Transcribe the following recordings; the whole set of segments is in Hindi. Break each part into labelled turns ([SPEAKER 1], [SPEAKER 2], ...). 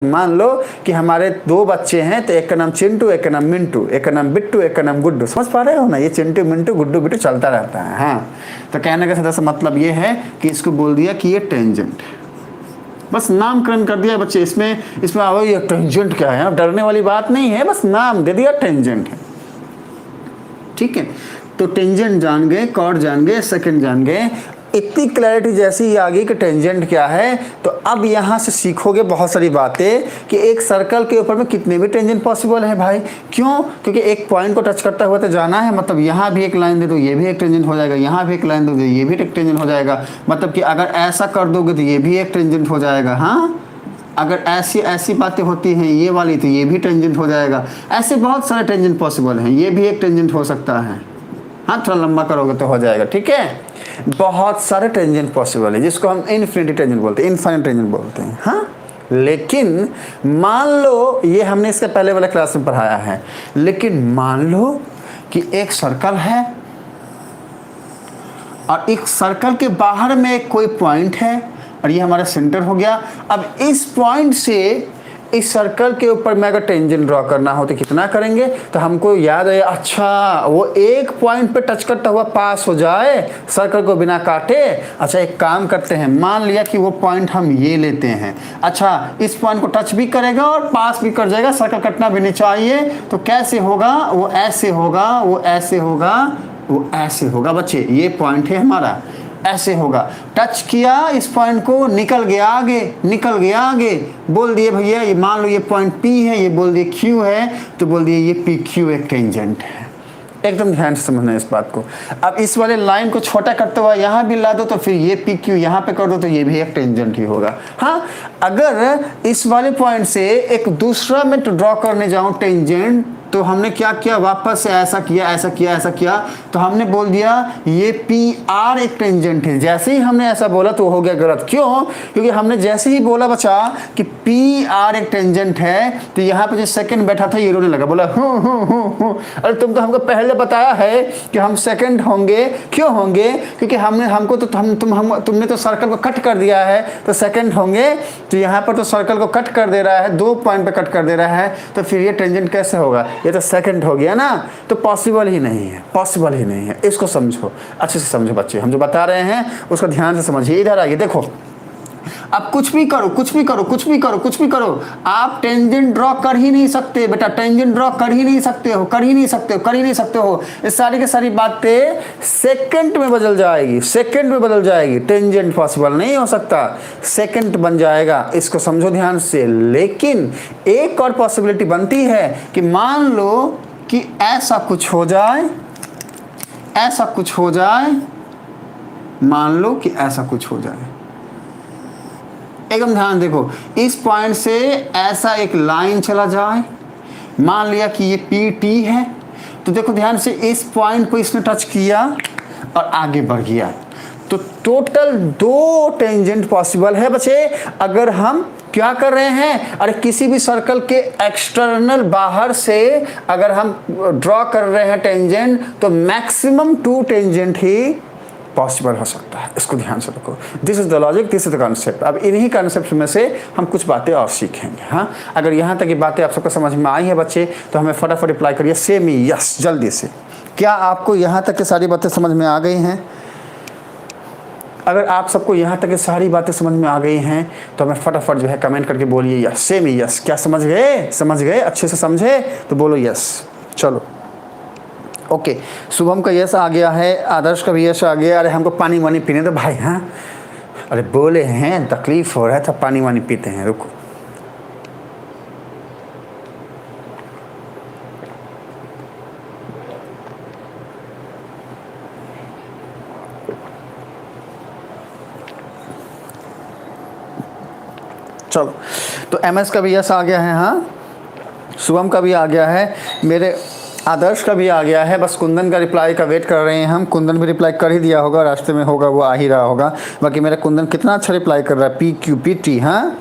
[SPEAKER 1] मान लो कि हमारे दो बच्चे हैं, तो एक का नाम चिंटू, एक का नाम मिंटू, एक का नाम बिट्टू, एक का नाम गुड्डू। समझ पा रहे हो ना, ये चिंटू मिंटू गुड्डू बिट्टू चलता रहता है। हाँ, तो कहने का सीधा सा मतलब ये है कि इसको बोल दिया कि ये टेंजेंट है, बस नामकरण कर दिया बच्चे। इसमें आओ ये टेंजेंट क्या है, डरने वाली बात नहीं है, बस नाम दे दिया टेंजेंट है। ठीक है, तो टेंजेंट जान गए, कॉर्ड जान गए, सेकंड जान गए। इतनी क्लैरिटी जैसी ही आ गई कि टेंजेंट क्या है, तो अब यहाँ से सीखोगे बहुत सारी बातें कि एक सर्कल के ऊपर में कितने भी टेंजेंट पॉसिबल है भाई। क्यों? क्योंकि एक पॉइंट को टच करता हुआ तो जाना है, मतलब यहाँ भी एक लाइन दे दो ये भी एक टेंजेंट हो जाएगा, यहाँ भी एक लाइन दे दो ये भी एक टेंजेंट हो जाएगा। मतलब कि अगर ऐसा कर दोगे तो ये भी एक टेंजेंट हो जाएगा। हाँ, अगर ऐसी बातें होती हैं ये वाली, तो ये भी टेंजेंट हो जाएगा। ऐसे बहुत सारे टेंजेंट पॉसिबल हैं, ये भी एक टेंजेंट हो सकता है। हाँ, थोड़ा लंबा करोगे तो हो जाएगा। ठीक है, बहुत सारे टेंजेंट पॉसिबल है, जिसको हम इन्फिनिटी टेंजेंट बोलते हैं, इनफाइनाइट टेंजेंट बोलते हैं। हाँ, लेकिन मान लो, ये हमने इसके पहले वाले क्लास में पढ़ाया है, लेकिन मान लो कि एक सर्कल है और एक सर्कल के बाहर में एक कोई पॉइंट है और ये हमारा सेंटर हो गया। अब इस पॉइंट से इस सर्कल के ऊपर में अगर टेंजेंट ड्रॉ करना हो तो कितना करेंगे? तो हमको याद है, अच्छा वो एक पॉइंट पे टच करता हुआ पास हो जाए सर्कल को बिना काटे। अच्छा, एक काम करते हैं, मान लिया कि वो पॉइंट हम ये लेते हैं। अच्छा, इस पॉइंट को टच भी करेगा और पास भी कर जाएगा, सर्कल कटना भी नहीं चाहिए। तो कैसे होगा? वो ऐसे होगा, वो ऐसे होगा, वो ऐसे होगा। बच्चे, ये पॉइंट है हमारा, ऐसे होगा। टच किया इस पॉइंट को, निकल गया आगे, निकल गया आगे। बोल दिए भैया ये मान लो ये पॉइंट P है, ये बोल दिए Q है, तो बोल दिए ये PQ एक टेंजेंट है। एकदम ध्यान से समझना इस बात को। अब इस वाले लाइन को छोटा करते हुआ यहाँ भी ला दो, तो फिर ये PQ यहाँ पे कर दो, तो ये भी एक टेंजेंट ही होगा। हाँ, अगर इस वाले पॉइंट से एक दूसरा में ड्रॉ करने जाऊँ टेंजेंट, तो हमने क्या किया, वापस से ऐसा किया, ऐसा किया, ऐसा किया, तो हमने बोल दिया ये PR एक टेंजेंट है। जैसे ही हमने ऐसा बोला तो हो गया गलत। क्यों? क्योंकि हमने जैसे ही बोला बच्चा कि PR एक टेंजेंट है, तो यहाँ पे जो सेकंड बैठा था ये रोने लगा, बोला हूँ। अरे तुम तो हमको पहले बताया है कि हम सेकंड होंगे। क्यों होंगे? क्योंकि तुमने तो सर्कल को कट कर दिया है, तो सेकंड होंगे। तो यहाँ पर तो सर्कल को कट कर दे रहा है, 2 पॉइंट पे कट कर दे रहा है, तो फिर ये टेंजेंट कैसे होगा? ये तो सेकंड हो गया ना, तो पॉसिबल ही नहीं है, पॉसिबल ही नहीं है। इसको समझो, अच्छे से समझो बच्चे, हम जो बता रहे हैं उसको ध्यान से समझिए। इधर आइए, देखो, अब कुछ भी करो, कुछ भी करो, कुछ भी करो, कुछ भी करो, आप टेंजेंट ड्रॉ कर ही नहीं सकते बेटा। टेंजेंट ड्रॉ कर ही नहीं सकते हो, कर ही नहीं सकते हो, कर ही नहीं सकते हो। ये सारी की सारी बातें सेकंड में बदल जाएगी, सेकंड में बदल जाएगी। टेंजेंट पॉसिबल नहीं हो सकता, सेकंड बन जाएगा, इसको समझो ध्यान से। लेकिन एक और पॉसिबिलिटी बनती है कि मान लो कि ऐसा कुछ हो जाए, ऐसा कुछ हो जाए, मान लो कि ऐसा कुछ हो जाए। एकदम ध्यान देखो, इस पॉइंट से ऐसा एक लाइन चला जाए, मान लिया कि ये PT है, तो देखो ध्यान से, इस पॉइंट को इसने टच किया और आगे बढ़ गया, तो टोटल 2 टेंजेंट पॉसिबल है बच्चे। अगर हम क्या कर रहे हैं, अरे किसी भी सर्कल के एक्सटर्नल बाहर से अगर हम ड्रॉ कर रहे हैं टेंजेंट, तो मैक्सिमम 2 टेंजेंट ही पॉसिबल हो सकता है। इसको ध्यान से रखो। This is the logic, this is the concept. अब इन्हीं कॉन्सेप्ट में से हम कुछ बातें और सीखेंगे। हाँ, अगर यहाँ तक की बातें आप सबको समझ में आई है बच्चे, तो हमें फटाफट रिप्लाई करिए सेम ही यस, जल्दी से। क्या आपको यहाँ तक की सारी बातें समझ में आ गई हैं? अगर आप सबको यहाँ तक की सारी बातें समझ में आ गई हैं, तो हमें फटाफट जो है कमेंट करके बोलिए यस, सेम ही यस। क्या समझ गए? समझ गए, अच्छे से समझे तो बोलो यस। चलो ओके, शुभम का यस आ गया है, आदर्श का भी यस आ गया। अरे हमको पानी वानी पीने दो भाई। हाँ, अरे बोले हैं तकलीफ हो रहा है तो पानी वानी पीते हैं, रुको। चलो, तो MS का भी यस आ गया है। हाँ, शुभम का भी आ गया है, मेरे आदर्श का भी आ गया है। बस कुंदन का रिप्लाई का वेट कर रहे हैं हम। कुंदन भी रिप्लाई कर ही दिया होगा, रास्ते में होगा, वो आ ही रहा होगा। बाकी मेरा कुंदन कितना अच्छा रिप्लाई कर रहा है, PQ PT। हाँ,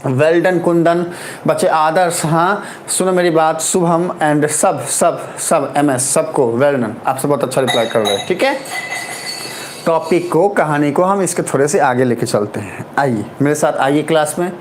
[SPEAKER 1] वेल डन कुंदन। बच्चे आदर्श, हाँ सुनो मेरी बात, शुभम एंड सब MS सबको वेल डन, आप सब बहुत अच्छा रिप्लाई कर रहे हैं। ठीक है, टॉपिक को, कहानी को हम इसके थोड़े से आगे लेके चलते हैं। आइए मेरे साथ, आइए क्लास में।